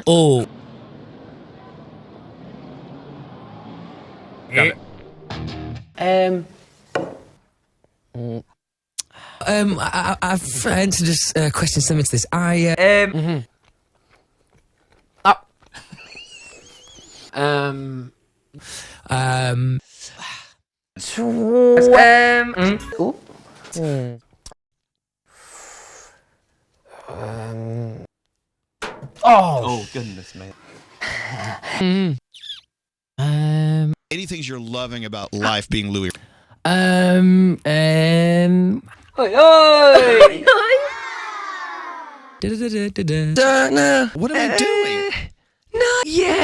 Oh. Got it. I've entered this question similar to this. Oh goodness, man. Any things you're loving about life being Louis? Oi, oi! Da-da-da-da-da. What am I doing? Not yet.